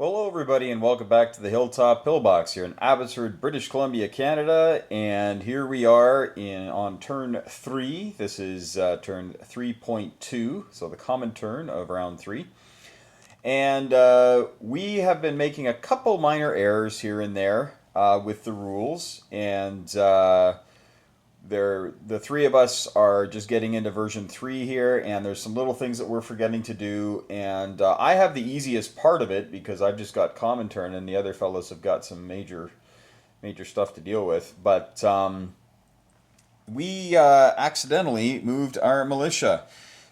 Well, hello everybody, and welcome back to the Hilltop Pillbox here in Abbotsford, British Columbia, Canada. And here we are on turn 3. This is turn 3.2, so the Comintern of round 3. And we have been making a couple minor errors here and there with the rules, and the three of us are just getting into version 3 here, and there's some little things that we're forgetting to do, and I have the easiest part of it because I've just got Comintern and the other fellows have got some major stuff to deal with. But we accidentally moved our militia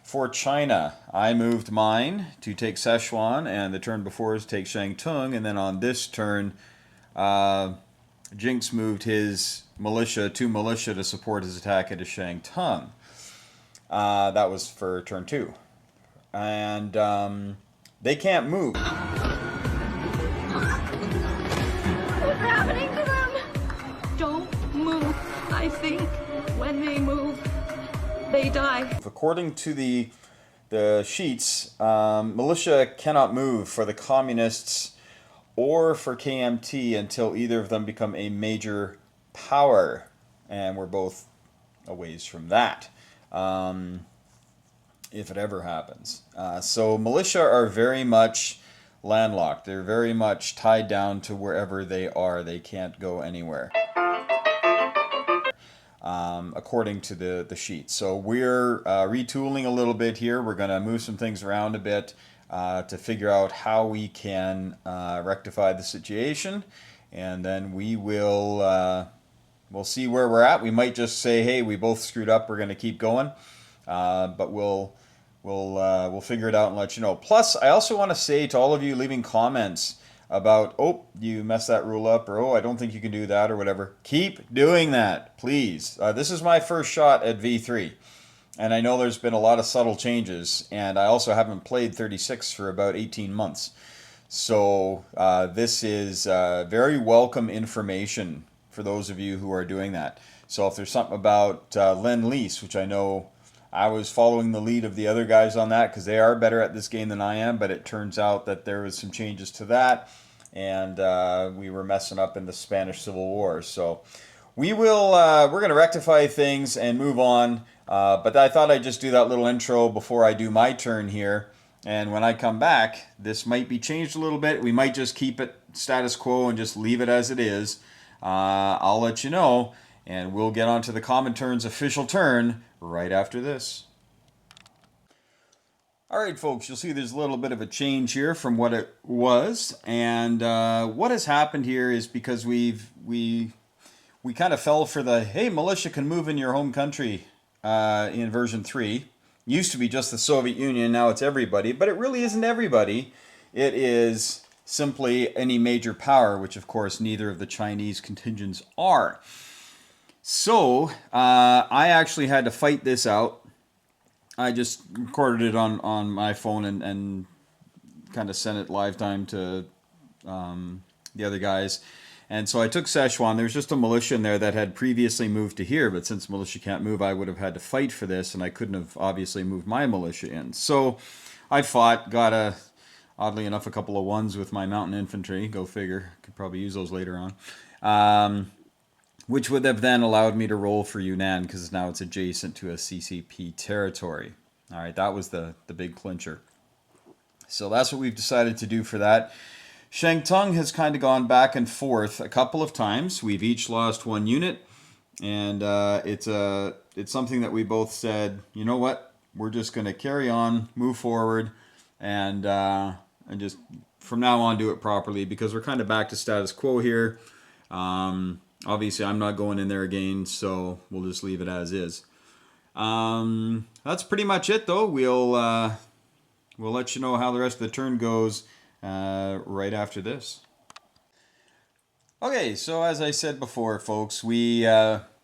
for China. I moved mine to take Sichuan, and the turn before is take Shantung, and then on this turn Jinx moved his two militia to support his attack into Shantung. That was for turn 2. And they can't move. What's happening to them? Don't move. I think when they move, they die. According to the sheets, militia cannot move for the communists or for KMT until either of them become a major power, and we're both a ways from that, if it ever happens. So militia are very much landlocked. They're very much tied down to wherever they are. They can't go anywhere, according to the sheet. So we're retooling a little bit here. We're going to move some things around a bit to figure out how we can rectify the situation, and then we'll see where we're at. We might just say, hey, we both screwed up, we're going to keep going, but we'll figure it out and let you know. Plus, I also want to say to all of you leaving comments about, oh, you messed that rule up, or oh, I don't think you can do that, or whatever, keep doing that, please. This is my first shot at V3. And I know there's been a lot of subtle changes, and I also haven't played 36 for about 18 months. So this is very welcome information for those of you who are doing that. So if there's something about Lend-Lease, which I know I was following the lead of the other guys on that because they are better at this game than I am, but it turns out that there was some changes to that, and we were messing up in the Spanish Civil War. So we're going to rectify things and move on. But I thought I'd just do that little intro before I do my turn here. And when I come back, this might be changed a little bit. We might just keep it status quo and just leave it as it is. I'll let you know, and we'll get on to the Comintern's official turn right after this. Alright folks, you'll see there's a little bit of a change here from what it was. And what has happened here is because we kind of fell for the, hey, militia can move in your home country in version 3. Used to be just the Soviet Union, now it's everybody, but it really isn't everybody. It is simply any major power, which of course neither of the Chinese contingents are. So I actually had to fight this out. I just recorded it on my phone and kind of sent it live time to the other guys. And so I took Sichuan. There's just a militia in there that had previously moved to here, but since militia can't move, I would have had to fight for this, and I couldn't have obviously moved my militia in. So I fought, got oddly enough, a couple of ones with my mountain infantry. Go figure. Could probably use those later on. Which would have then allowed me to roll for Yunnan, because now it's adjacent to a CCP territory. All right, that was the big clincher. So that's what we've decided to do for that. Shantung has kind of gone back and forth a couple of times. We've each lost one unit, and it's something that we both said, you know what, we're just going to carry on, move forward, and just from now on do it properly, because we're kind of back to status quo here. Obviously, I'm not going in there again, so we'll just leave it as is. That's pretty much it, though. We'll let you know how the rest of the turn goes right after this. Okay, so as I said before, folks, we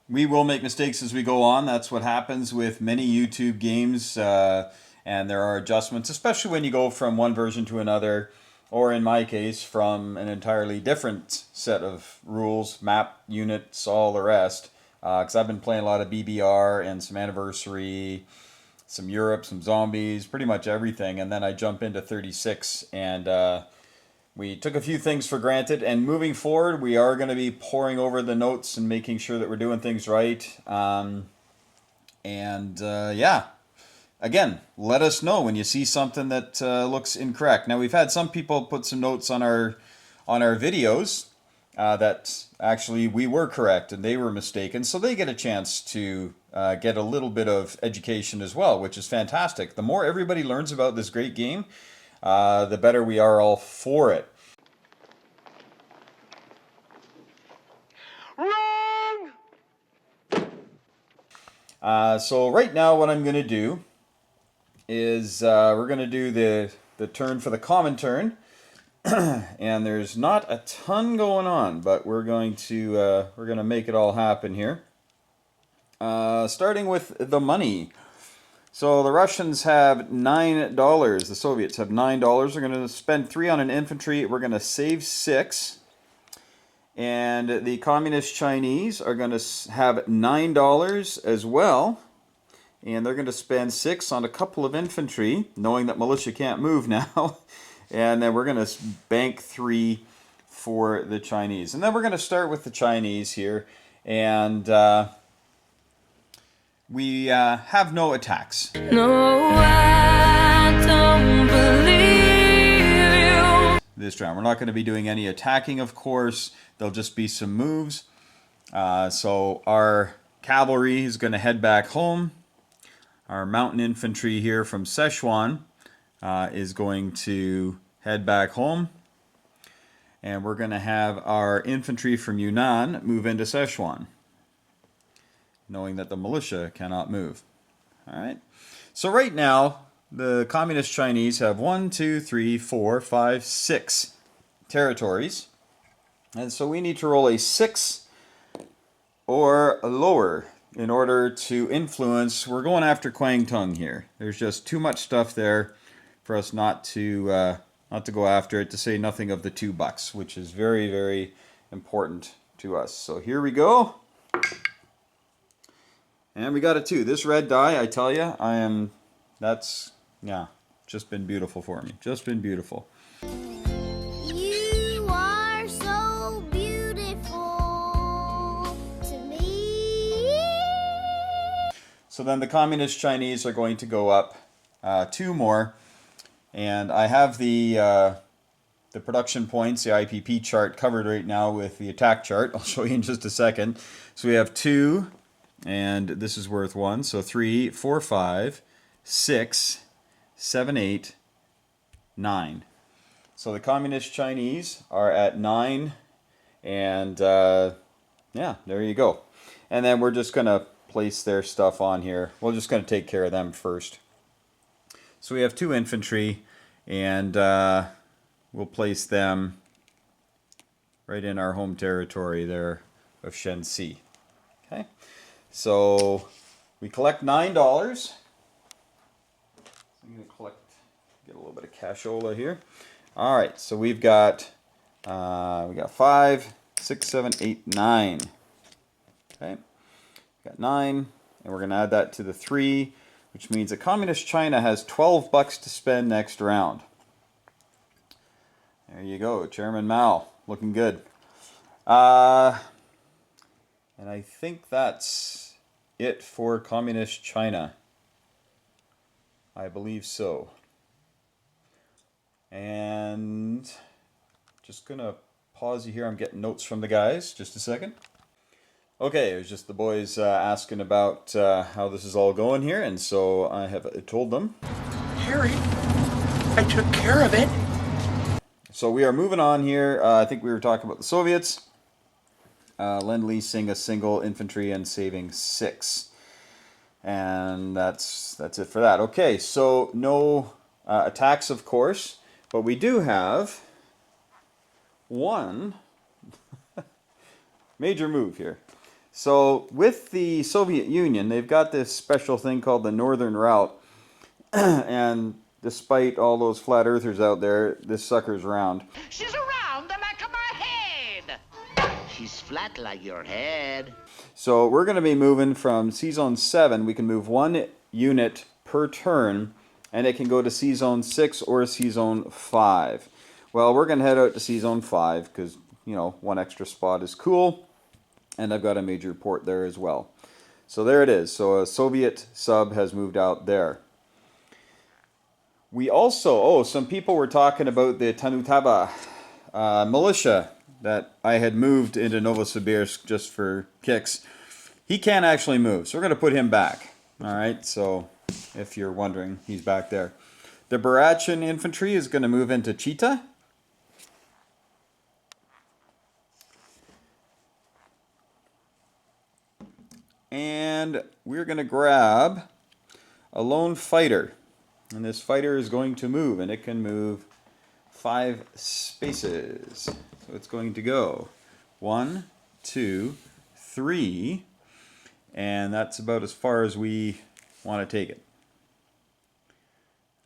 will make mistakes as we go on. That's what happens with many YouTube games, and there are adjustments, especially when you go from one version to another, or in my case, from an entirely different set of rules, map, units, all the rest. Because I've been playing a lot of BBR and some Anniversary, some Europe, some zombies, pretty much everything. And then I jump into 36, and we took a few things for granted, and moving forward, we are going to be poring over the notes and making sure that we're doing things right. Yeah, again, let us know when you see something that looks incorrect. Now, we've had some people put some notes on our videos that actually we were correct and they were mistaken, so they get a chance to get a little bit of education as well, which is fantastic. The more everybody learns about this great game, the better we are all for it. Wrong! So right now what I'm going to do is we're going to do the turn for the Comintern. And there's not a ton going on, but we're going to make it all happen here. Starting with the money. So the Russians have $9. The Soviets have $9. We're going to spend 3 on an infantry. We're going to save 6. And the Communist Chinese are going to have $9 as well. And they're going to spend 6 on a couple of infantry, knowing that militia can't move now. And then we're going to bank 3 for the Chinese. And then we're going to start with the Chinese here. And we have no attacks. No, I don't believe you. This round. We're not going to be doing any attacking, of course. There'll just be some moves. So our cavalry is going to head back home. Our mountain infantry here from Sichuan is going to head back home. And we're going to have our infantry from Yunnan move into Sichuan, knowing that the militia cannot move. All right. So right now, the Communist Chinese have 1, 2, 3, 4, 5, 6 territories. And so we need to roll a 6 or lower in order to influence. We're going after Kwangtung here. There's just too much stuff there for us not to go after it, to say nothing of the $2, which is very, very important to us. So here we go. And we got a 2. This red die, I tell you, that's just been beautiful for me. Just been beautiful. You are so beautiful to me. So then the Communist Chinese are going to go up 2 more. And I have the production points, the IPP chart, covered right now with the attack chart. I'll show you in just a second. So we have 2, and this is worth 1. So 3, 4, 5, 6, 7, 8, 9. So the Communist Chinese are at 9, and yeah, there you go. And then we're just going to place their stuff on here. We're just going to take care of them first. So we have 2 infantry, and we'll place them right in our home territory there of Shenxi. Okay, so we collect $9. I'm going to get a little bit of cashola here. All right, so we got 5, 6, 7, 8, 9. Okay, got 9, and we're going to add that to the 3. Which means that Communist China has $12 to spend next round. There you go, Chairman Mao, looking good. And I think that's it for Communist China. I believe so. And just gonna pause you here. I'm getting notes from the guys. Just a second. Okay, it was just the boys asking about how this is all going here, and so I have told them. Harry, I took care of it. So we are moving on here. I think we were talking about the Soviets. Lend-leasing a single infantry and saving 6. And that's it for that. Okay, so no attacks, of course, but we do have one major move here. So with the Soviet Union, they've got this special thing called the Northern Route. And despite all those flat earthers out there, this sucker's round. She's around the back of my head. She's flat like your head. So we're going to be moving from C-Zone 7. We can move 1 unit per turn, and it can go to C-Zone 6 or C-Zone 5. Well, we're going to head out to sea zone 5 because, you know, one extra spot is cool. And I've got a major port there as well. So there it is. So a Soviet sub has moved out there. We also, some people were talking about the Tanutava militia that I had moved into Novosibirsk just for kicks. He can't actually move, so we're going to put him back. All right, so if you're wondering, he's back there. The Barachin infantry is going to move into Chita. And we're going to grab a lone fighter. And this fighter is going to move, and it can move 5 spaces. So it's going to go 1, 2, 3, and that's about as far as we want to take it.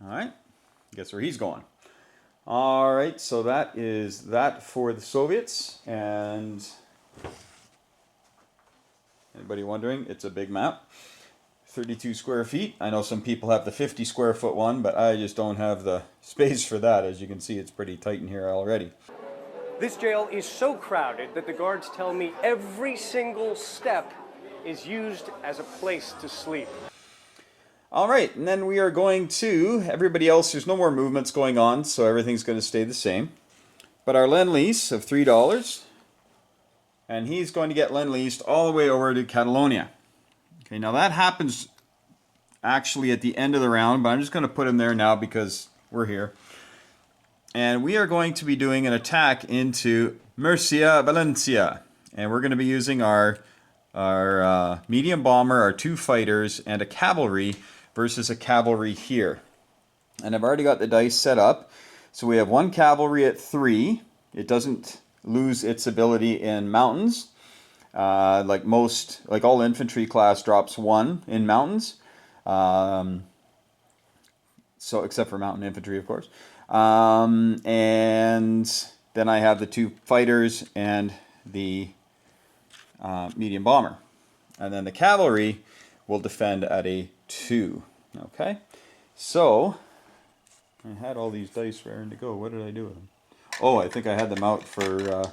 All right, guess where he's going. All right, so that is that for the Soviets. And anybody wondering, it's a big map. 32 square feet. I know some people have the 50 square foot one, but I just don't have the space for that. As you can see, it's pretty tight in here already. This jail is so crowded that the guards tell me every single step is used as a place to sleep. All right, and then we are going to, everybody else, there's no more movements going on, so everything's going to stay the same. But our Lend-Lease of $3, and he's going to get Lend-Leased all the way over to Catalonia. Okay, now that happens actually at the end of the round, but I'm just going to put him there now because we're here. And we are going to be doing an attack into Murcia, Valencia. And we're going to be using our medium bomber, our 2 fighters, and a cavalry versus a cavalry here. And I've already got the dice set up. So we have 1 cavalry at 3. It doesn't lose its ability in mountains. Like all infantry class drops 1 in mountains. So except for mountain infantry, of course. And then I have the 2 fighters and the medium bomber. And then the cavalry will defend at a 2. Okay. So I had all these dice raring to go. What did I do with them? Oh, I think I had them out for...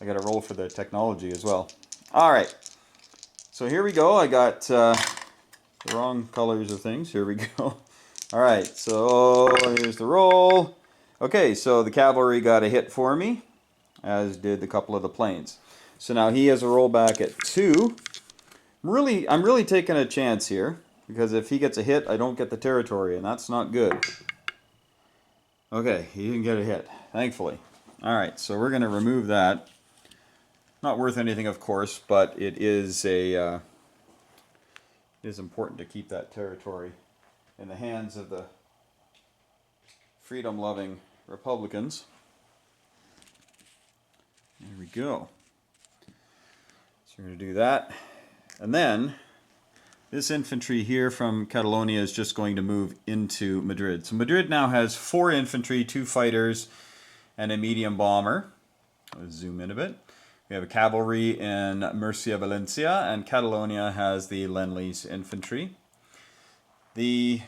I got to roll for the technology as well. All right. So here we go. I got the wrong colors of things. Here we go. All right. So here's the roll. Okay. So the cavalry got a hit for me, as did a couple of the planes. So now he has a roll back at 2. I'm really taking a chance here because if he gets a hit, I don't get the territory, and that's not good. Okay. He didn't get a hit, thankfully. All right. So we're going to remove that. Not worth anything, of course, but it is important to keep that territory in the hands of the freedom-loving Republicans. There we go. So we're going to do that. And then this infantry here from Catalonia is just going to move into Madrid. So Madrid now has 4 infantry, 2 fighters, and a medium bomber. Let's zoom in a bit. We have a cavalry in Murcia, Valencia, and Catalonia has the Lend-Lease infantry. This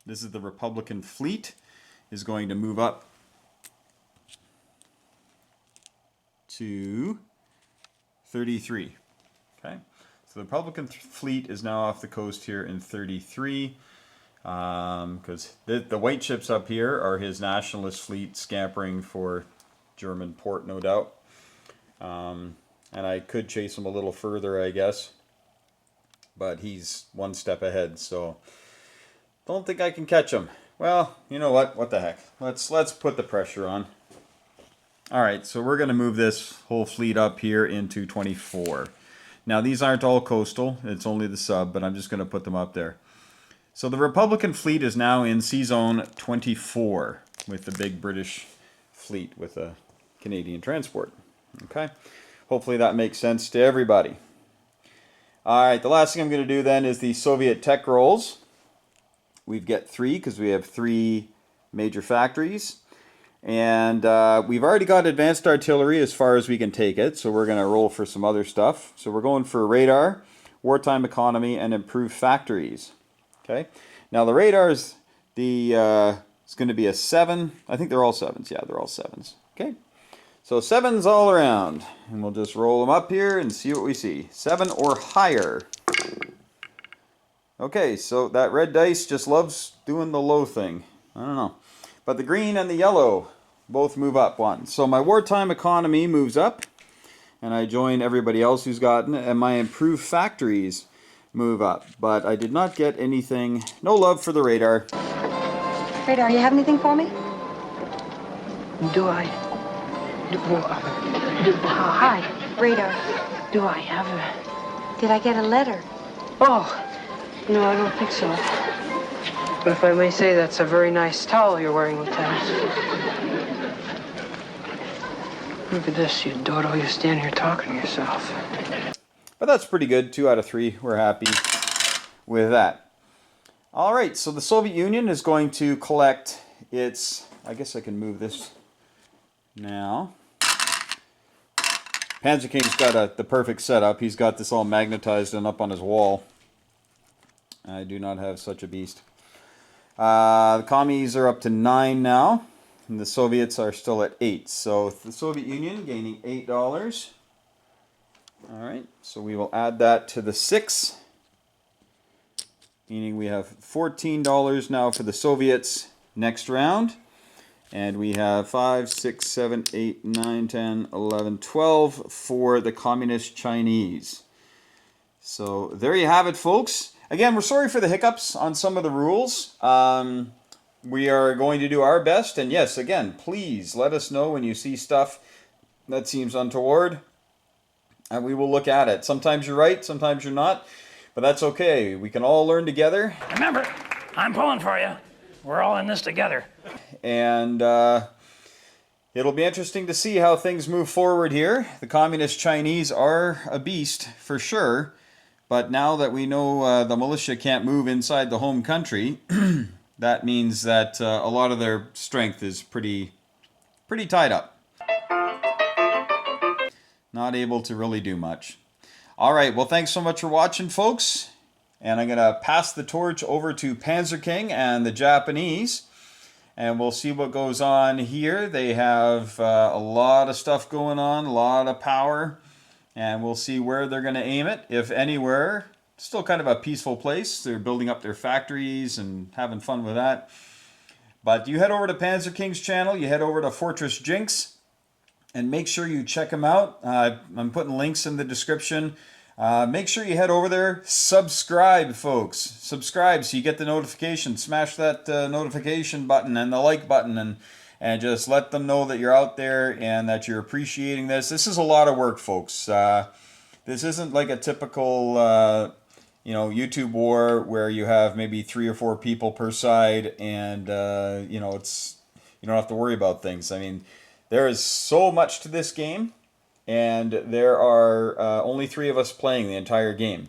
is the Republican fleet is going to move up to 33. Okay, so the Republican fleet is now off the coast here in 33. Because the white ships up here are his nationalist fleet scampering for German port, no doubt. And I could chase him a little further, I guess. But he's 1 step ahead, so don't think I can catch him. Well, you know what? What the heck? Let's put the pressure on. All right, so we're going to move this whole fleet up here into 24. Now, these aren't all coastal. It's only the sub, but I'm just going to put them up there. So the Republican fleet is now in Sea Zone 24 with the big British fleet with a Canadian transport. Okay, hopefully that makes sense to everybody. All right, the last thing I'm going to do then is the Soviet tech rolls. We've got 3 because we have 3 major factories. And we've already got advanced artillery as far as we can take it, so we're going to roll for some other stuff. So we're going for radar, wartime economy, and improved factories. Okay. Now the radars, It's going to be a 7. I think they're all 7s. Yeah, they're all 7s. Okay. So 7s all around. And we'll just roll them up here and see what we see. 7 or higher. Okay, so that red dice just loves doing the low thing. I don't know. But the green and the yellow both move up 1. So my wartime economy moves up. And I join everybody else who's gotten it. And my improved factories move up. But I did not get anything. No love for the radar. Radar, you have anything for me? Do I? Hi, Radar. Do I have a... Did I get a letter? Oh, no, I don't think so. But if I may say, that's a very nice towel you're wearing, Lieutenant. Look at this, you dodo. You stand here talking to yourself. But that's pretty good. 2 out of 3. We're happy with that. All right, so the Soviet Union is going to collect its... I guess I can move this now. Panzer King's got the perfect setup. He's got this all magnetized and up on his wall. I do not have such a beast. The commies are up to 9 now, and the Soviets are still at 8. So the Soviet Union gaining $8. All right, so we will add that to the 6. Meaning we have $14 now for the Soviets next round. And we have 5, 6, 7, 8, 9, 10, 11, 12 for the Communist Chinese. So there you have it, folks. Again, we're sorry for the hiccups on some of the rules. We are going to do our best. And yes, again, please let us know when you see stuff that seems untoward. And we will look at it. Sometimes you're right, sometimes you're not. But that's okay. We can all learn together. Remember, I'm pulling for you. We're all in this together. And it'll be interesting to see how things move forward here. The Communist Chinese are a beast, for sure. But now that we know the militia can't move inside the home country, that means that a lot of their strength is pretty tied up. Not able to really do much. All right, well, thanks so much for watching, folks. And I'm going to pass the torch over to Panzer King and the Japanese. And we'll see what goes on here. They have a lot of stuff going on, a lot of power. And we'll see where they're going to aim it, if anywhere. Still kind of a peaceful place. They're building up their factories and having fun with that. But you head over to Panzer King's channel. You head over to Fortress Jinx. And make sure you check them out. I'm putting links in the description. Make sure you head over there. Subscribe, folks. Subscribe so you get the notification. Smash that notification button and the like button. And just let them know that you're out there and that you're appreciating this. This is a lot of work, folks. This isn't like a typical YouTube war where you have maybe 3 or 4 people per side. And, you don't have to worry about things. I mean... There is so much to this game, and there are only 3 of us playing the entire game.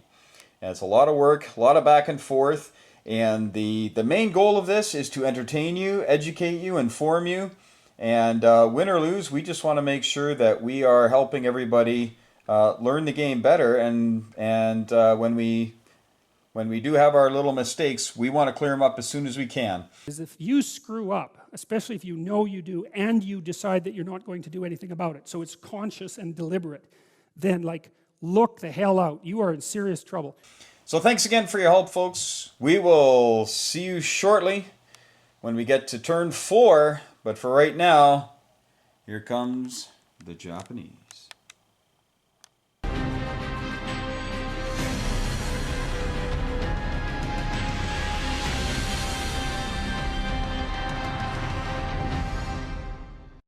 And it's a lot of work, a lot of back and forth, and the main goal of this is to entertain you, educate you, inform you, and win or lose, we just want to make sure that we are helping everybody learn the game better, and when we do have our little mistakes, we want to clear them up as soon as we can. If you screw up, especially if you know you do, and you decide that you're not going to do anything about it, so it's conscious and deliberate, then look the hell out. You are in serious trouble. So thanks again for your help, folks. We will see you shortly when we get to turn 4. But for right now, here comes the Japanese.